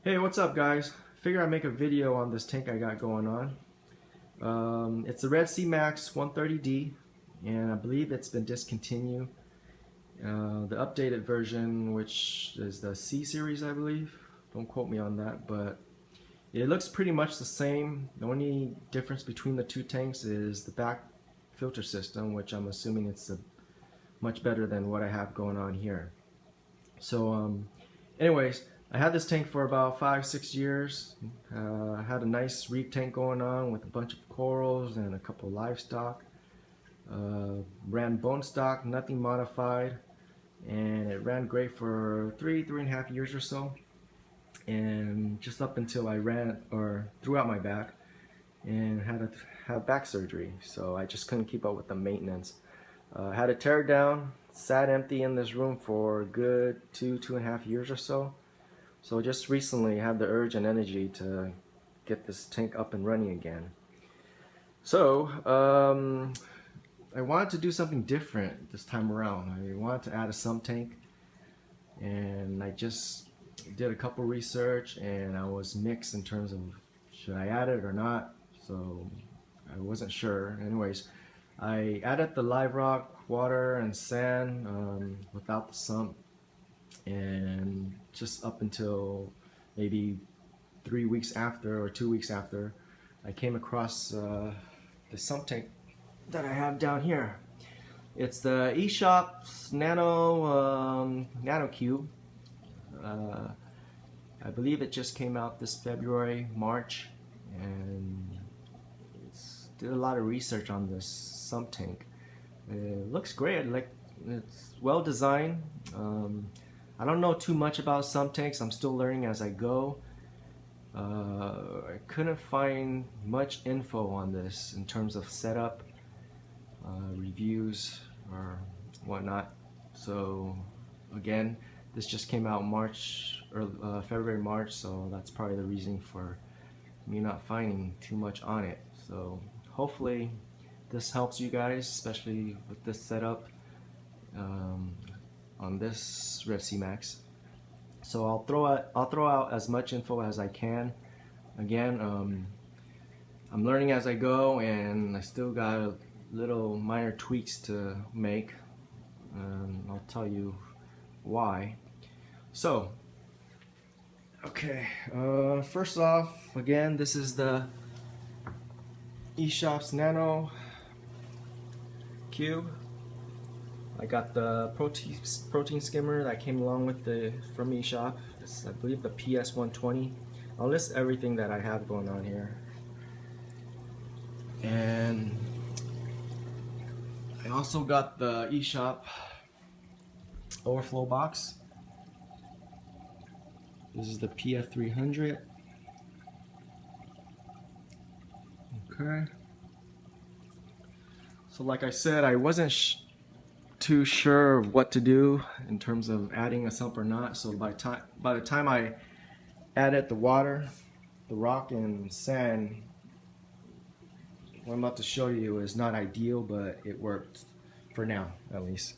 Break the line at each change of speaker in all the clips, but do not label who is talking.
Hey, what's up guys? Figure I'd make a video on this tank I got going on. It's the Red Sea Max 130D and I believe it's been discontinued. The updated version, which is the C series I believe, don't quote me on that, but it looks pretty much the same. The only difference between the two tanks is the back filter system, which I'm assuming it's much better than what I have going on here. So anyways, I had this tank for about 5-6 years. I had a nice reef tank going on with a bunch of corals and a couple of livestock. Ran bone stock, nothing modified, and it ran great for 3.5 years or so. And just up until I threw out my back and had to have back surgery, so I just couldn't keep up with the maintenance. Had to tear it down, sat empty in this room for a good 2.5 years or so. So just recently I had the urge and energy to get this tank up and running again. So I wanted to do something different this time around. I wanted to add a sump tank, and I just did a couple research and I was mixed in terms of should I add it or not, so I wasn't sure. Anyways, I added the live rock, water and sand without the sump, and just up until maybe 3 weeks after or 2 weeks after, I came across the sump tank that I have down here. It's the eShopps Nano Cube. I believe it just came out this February, March, and did a lot of research on this sump tank. It looks great. It's well designed. I don't know too much about sump tanks. I'm still learning as I go. I couldn't find much info on this in terms of setup, reviews, or whatnot. So again, this just came out February, March, so that's probably the reason for me not finding too much on it. So hopefully this helps you guys, especially with this setup on this Red Sea Max. So I'll throw out as much info as I can. Again, I'm learning as I go, and I still got little minor tweaks to make. I'll tell you why. So, okay, first off, again, this is the eShopps Nano Cube. I got the protein skimmer that came along with from eShop. It's, I believe, the PS120. I'll list everything that I have going on here. And I also got the eShop Overflow box. This is the PF300. Okay. So like I said, I wasn't too sure of what to do in terms of adding a sump or not. So by the time I added the water, the rock and sand, what I'm about to show you is not ideal, but it worked for now, at least.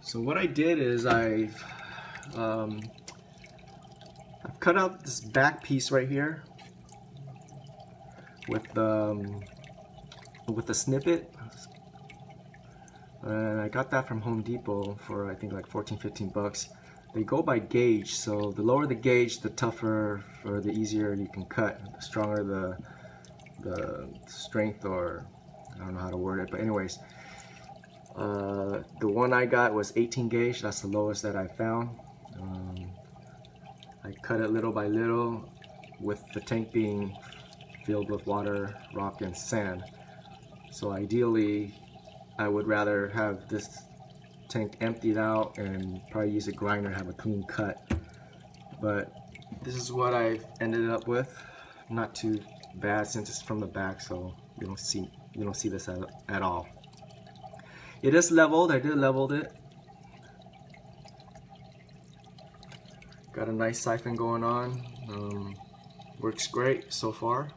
So what I did is I've cut out this back piece right here with the snippet. And I got that from Home Depot for I think like 14-15 bucks. They go by gauge, so the lower the gauge, the tougher or the easier you can cut. The stronger the strength, or I don't know how to word it, but anyways, the one I got was 18 gauge. That's the lowest that I found. I cut it little by little, with the tank being filled with water, rock, and sand. So ideally, I would rather have this tank emptied out and probably use a grinder, have a clean cut. But this is what I ended up with. Not too bad since it's from the back, so you don't see this at all. It is leveled. I did leveled it. Got a nice siphon going on. Works great so far.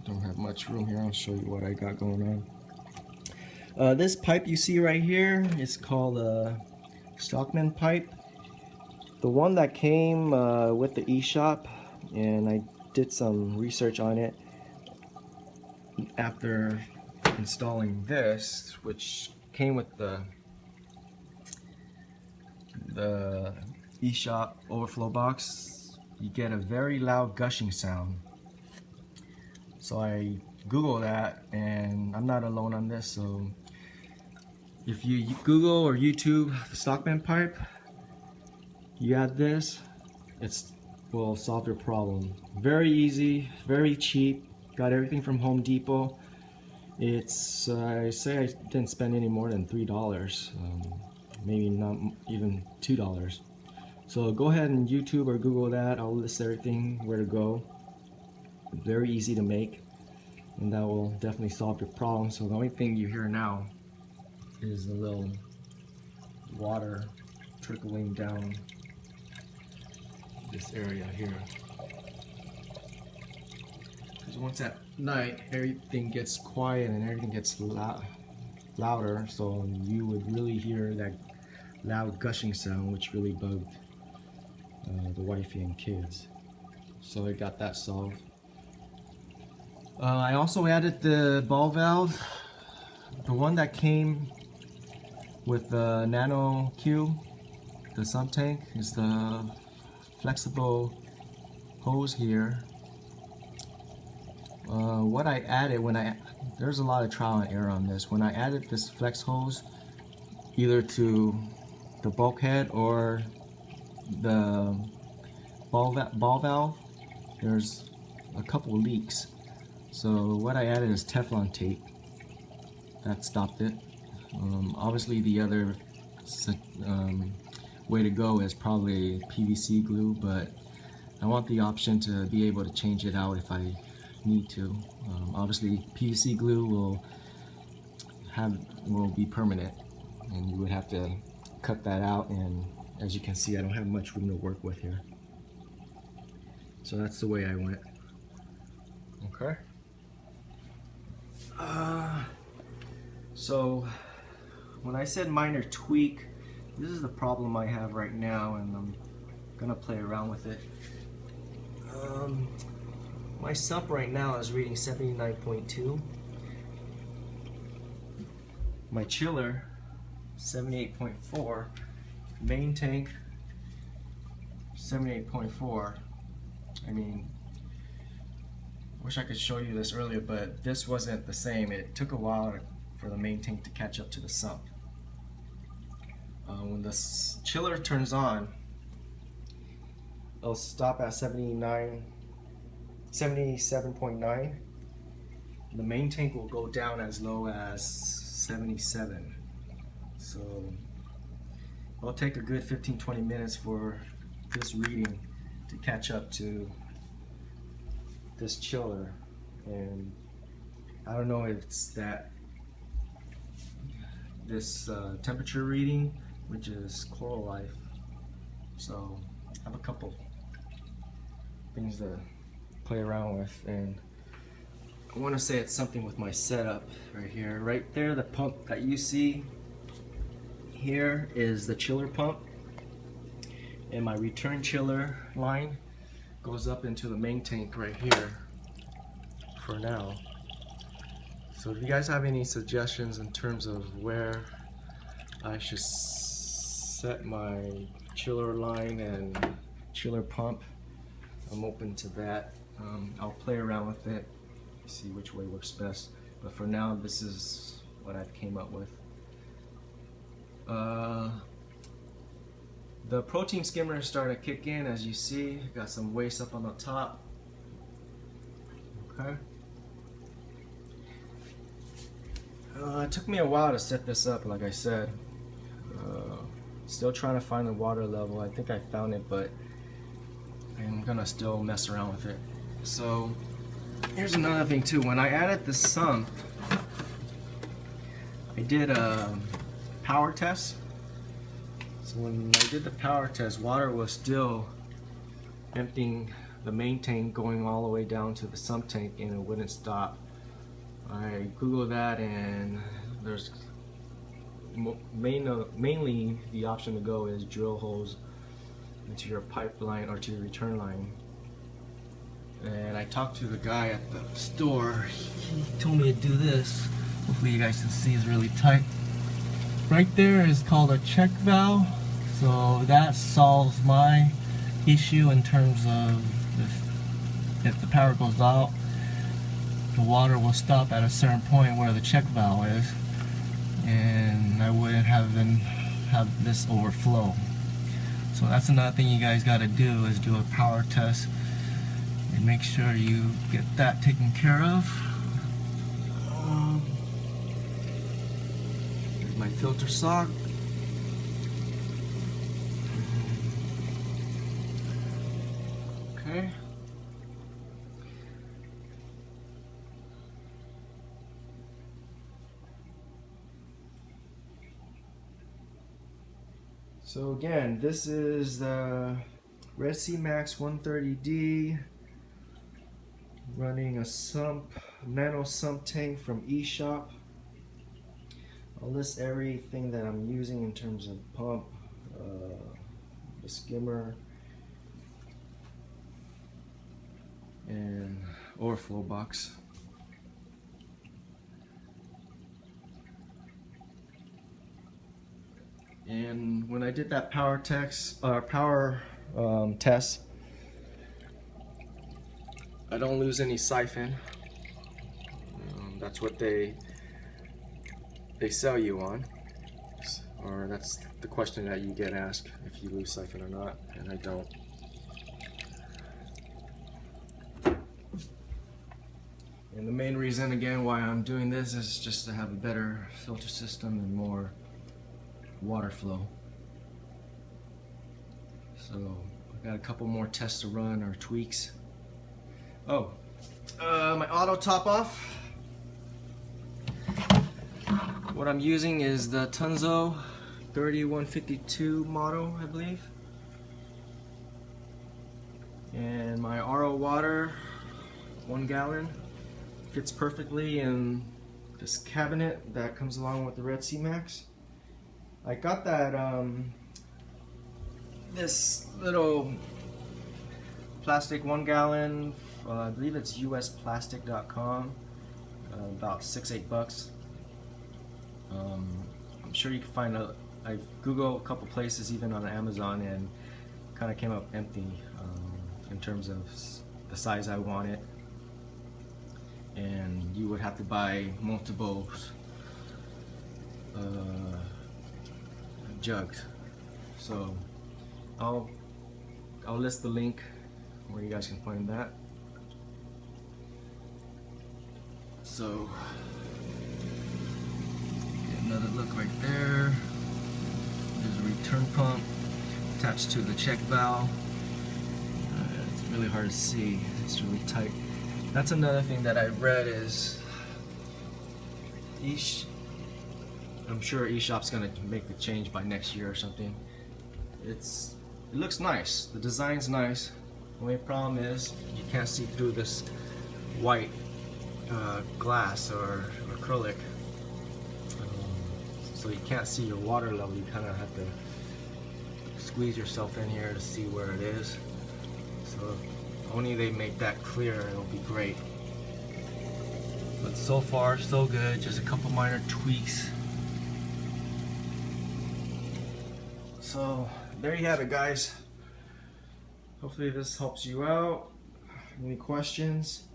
Don't have much room here. I'll show you what I got going on. This pipe you see right here is called a stockman pipe. The one that came with the eShop, and I did some research on it after installing this, which came with the eShop Overflow box. You get a very loud gushing sound. So I Googled that, and I'm not alone on this, so if you Google or YouTube the stockman pipe, you add this, it will solve your problem. Very easy, very cheap, got everything from Home Depot. It's, I say I didn't spend any more than $3, maybe not even $2. So go ahead and YouTube or Google that. I'll list everything where to go. Very easy to make, and that will definitely solve your problem. So the only thing you hear now is a little water trickling down this area here. Because once at night, everything gets quiet and everything gets louder, so you would really hear that loud gushing sound, which really bugged the wifey and kids. So I got that solved. I also added the ball valve, the one that came with the Nano Cube. The sump tank is the flexible hose here. What I added there's a lot of trial and error on this. When I added this flex hose, either to the bulkhead or the ball valve, there's a couple leaks. So what I added is Teflon tape. That stopped it. Obviously the other way to go is probably PVC glue, but I want the option to be able to change it out if I need to. Obviously PVC glue will be permanent, and you would have to cut that out, and as you can see, I don't have much room to work with here. So that's the way I went. Okay. So when I said minor tweak, this is the problem I have right now, and I'm gonna play around with it. My sump right now is reading 79.2. My chiller, 78.4. Main tank, 78.4. I mean, wish I could show you this earlier, but this wasn't the same. It took a while for the main tank to catch up to the sump. When the chiller turns on, it'll stop at 77.9. The main tank will go down as low as 77. So it'll take a good 15-20 minutes for this reading to catch up to this chiller, and I don't know if it's this temperature reading, which is coral life. So I have a couple things to play around with, and I want to say it's something with my setup right here. Right there, the pump that you see here is the chiller pump, and my return chiller line goes up into the main tank right here for now. So if you guys have any suggestions in terms of where I should set my chiller line and chiller pump, I'm open to that. I'll play around with it, see which way works best, but for now this is what I've came up with. The protein skimmer is starting to kick in, as you see. Got some waste up on the top. Okay. It took me a while to set this up, like I said. Still trying to find the water level. I think I found it, but I'm gonna still mess around with it. So here's another thing too. When I added the sump, I did a power test. So when I did the power test, water was still emptying the main tank, going all the way down to the sump tank, and it wouldn't stop. I googled that, and there's mainly the option to go is drill holes into your pipeline or to your return line. And I talked to the guy at the store. He told me to do this. Hopefully you guys can see it's really tight. Right there is called a check valve. So that solves my issue in terms of if the power goes out, the water will stop at a certain point where the check valve is, and I wouldn't have this overflow. So that's another thing you guys got to do, is do a power test and make sure you get that taken care of. Here's my filter sock. Okay. So again, this is the Red Sea Max 130D running a nano sump tank from eShop. I'll list everything that I'm using in terms of pump, the skimmer, and overflow box. And when I did that power test, I don't lose any siphon. That's what they sell you on, or that's the question that you get asked, if you lose siphon or not, and I don't. And the main reason again why I'm doing this is just to have a better filter system and more water flow. So I've got a couple more tests to run, or tweaks. Oh, my auto top off. What I'm using is the Tunze 3152 model, I believe. And my RO water, 1 gallon, fits perfectly in this cabinet that comes along with the Red Sea Max. I got that this little plastic 1 gallon, I believe it's usplastic.com, about $6-8. I'm sure you can find I Googled a couple places, even on Amazon, and kind of came up empty in terms of the size I wanted, and you would have to buy multiple jugs. So I'll list the link where you guys can find that. So get another look right there. There's a return pump attached to the check valve. It's really hard to see, it's really tight. That's another thing that I read is I'm sure eShop's gonna make the change by next year or something. It looks nice, the design's nice. The only problem is you can't see through this white glass or acrylic, so you can't see your water level. You kind of have to squeeze yourself in here to see where it is. So if only they make that clear, it'll be great. But so far so good, just a couple minor tweaks. So there you have it, guys. Hopefully this helps you out. Any questions,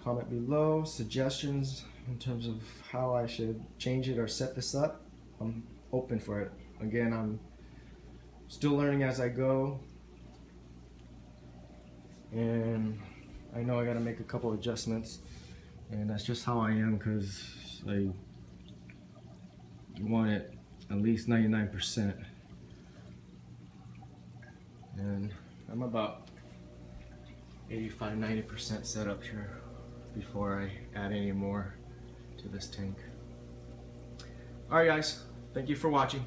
comment below. Suggestions in terms of how I should change it or set this up, I'm open for it. Again, I'm still learning as I go, and I know I gotta make a couple adjustments, and that's just how I am, because I want it at least 99%, and I'm about 85–90% set up here before I add any more to this tank. Alright guys, thank you for watching.